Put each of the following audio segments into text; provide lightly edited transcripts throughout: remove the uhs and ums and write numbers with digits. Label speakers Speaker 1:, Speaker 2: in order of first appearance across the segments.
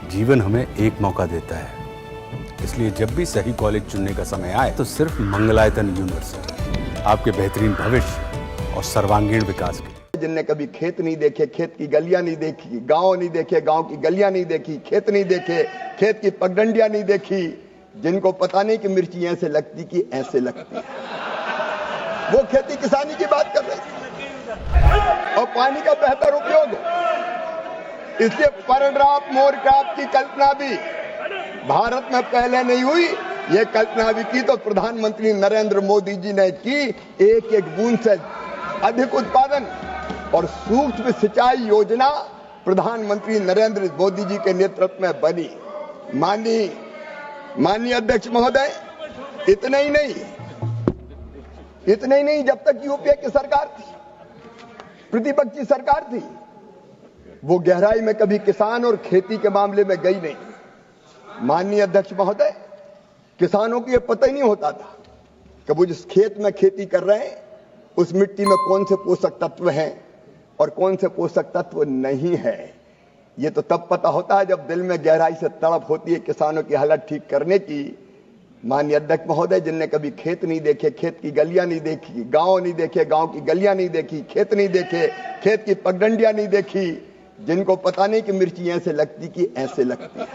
Speaker 1: जीवन हमें एक मौका देता है, इसलिए जब भी सही कॉलेज चुनने का समय आए तो सिर्फ मंगलायतन यूनिवर्सिटी आपके बेहतरीन भविष्य और सर्वांगीण विकास के लिए।
Speaker 2: जिनने कभी खेत नहीं देखे, खेत की गलियां नहीं देखी, गांव नहीं देखे, गांव की गलियां नहीं देखी, खेत नहीं देखे, खेत की पगडंडियां नहीं देखी, जिनको पता नहीं कि मिर्ची ऐसे लगती कि ऐसे लगती है, वो खेती किसानी की बात कर रहे हैं। और पानी का बेहतर उपयोग, इसलिए पर ड्रॉप मोर क्रॉप की कल्पना भी भारत में पहले नहीं हुई। ये कल्पना भी की तो प्रधानमंत्री नरेंद्र मोदी जी ने की। एक एक बूंद से अधिक उत्पादन और सूक्ष्म सिंचाई योजना प्रधानमंत्री नरेंद्र मोदी जी के नेतृत्व में बनी। माननीय अध्यक्ष महोदय, इतना ही नहीं, जब तक यूपीए की सरकार थी, प्रतिपक्षी सरकार थी, वो गहराई में कभी किसान और खेती के मामले में गई नहीं। माननीय अध्यक्ष महोदय, किसानों को यह पता ही नहीं होता था कि वो जिस खेत में खेती कर रहे हैं उस मिट्टी में कौन से पोषक तत्व हैं और कौन से पोषक तत्व नहीं है। ये तो तब पता होता है जब दिल में गहराई से तड़प होती है किसानों की हालत ठीक करने की। माननीय अध्यक्ष महोदय, जिनने कभी खेत नहीं देखे, खेत की गलियां नहीं देखी, गांव नहीं देखे, गांव की गलियां नहीं देखी, खेत नहीं देखे, खेत की पगडंडियां नहीं देखी, जिनको पता नहीं कि मिर्ची ऐसे लगती कि ऐसे लगती है,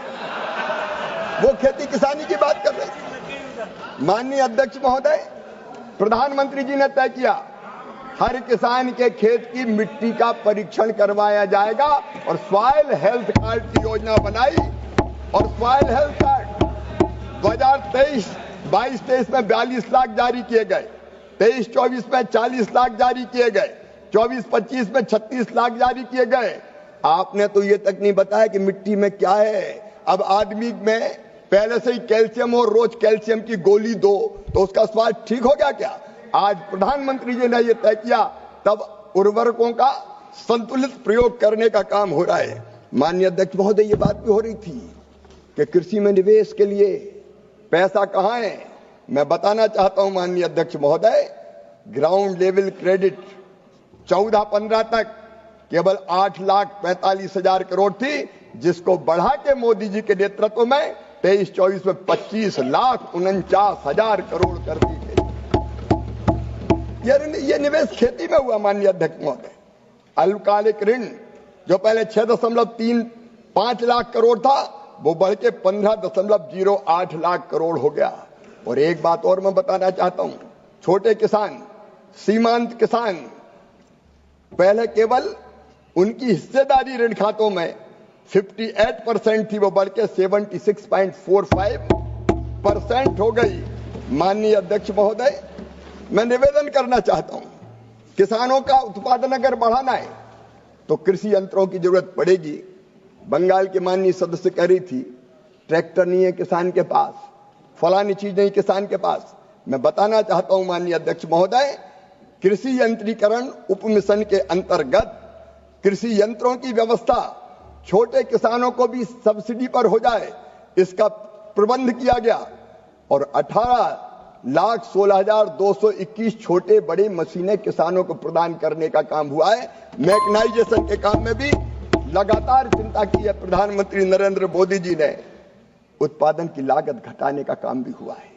Speaker 2: वो खेती किसानी की बात कर रहे हैं। माननीय अध्यक्ष महोदय, प्रधानमंत्री जी ने तय किया हर किसान के खेत की मिट्टी का परीक्षण करवाया जाएगा और सॉइल हेल्थ कार्ड की योजना बनाई। और सॉइल हेल्थ कार्ड 2023-22 में 42 लाख जारी किए गए, 23-24 में 40 लाख जारी किए गए, 24-25 में 36 लाख जारी किए गए। आपने तो ये तक नहीं बताया कि मिट्टी में क्या है। अब आदमी में पहले से ही कैल्शियम और रोज कैल्शियम की गोली दो तो उसका स्वास्थ्य ठीक हो गया क्या? आज प्रधानमंत्री जी ने यह तय किया, तब उर्वरकों का संतुलित प्रयोग करने का काम हो रहा है। माननीय अध्यक्ष महोदय, ये बात भी हो रही थी कि कृषि में निवेश के लिए पैसा कहां है। मैं बताना चाहता हूं माननीय अध्यक्ष महोदय, ग्राउंड लेवल क्रेडिट 14-15 तक केवल 8,45,000 करोड़ थी, जिसको बढ़ा के मोदी जी के नेतृत्व में 23-24 में 25,49,000 करोड़ कर दी गई। ये निवेश खेती में हुआ। माननीय अध्यक्ष महोदय, अल्पकालिक ऋण जो पहले 6.35 लाख करोड़ था, वो बढ़ के 15.08 लाख करोड़ हो गया। और एक बात और मैं बताना चाहता हूं, छोटे किसान, सीमांत किसान, पहले केवल उनकी हिस्सेदारी ऋण खातों में 58% थी, वो बढ़ के 76.45% हो गई। माननीय अध्यक्ष महोदय, मैं निवेदन करना चाहता हूं, किसानों का उत्पादन अगर बढ़ाना है तो कृषि यंत्रों की जरूरत पड़ेगी। बंगाल के माननीय सदस्य कह रही थी ट्रैक्टर नहीं है किसान के पास, फलानी चीज नहीं किसान के पास। मैं बताना चाहता हूं माननीय अध्यक्ष महोदय, कृषि यंत्रीकरण उपमिशन के अंतर्गत कृषि यंत्रों की व्यवस्था छोटे किसानों को भी सब्सिडी पर हो जाए, इसका प्रबंध किया गया और 18,16,221 छोटे बड़े मशीनें किसानों को प्रदान करने का काम हुआ है। मैकेनाइजेशन के काम में भी लगातार चिंता की है प्रधानमंत्री नरेंद्र मोदी जी ने। उत्पादन की लागत घटाने का काम भी हुआ है।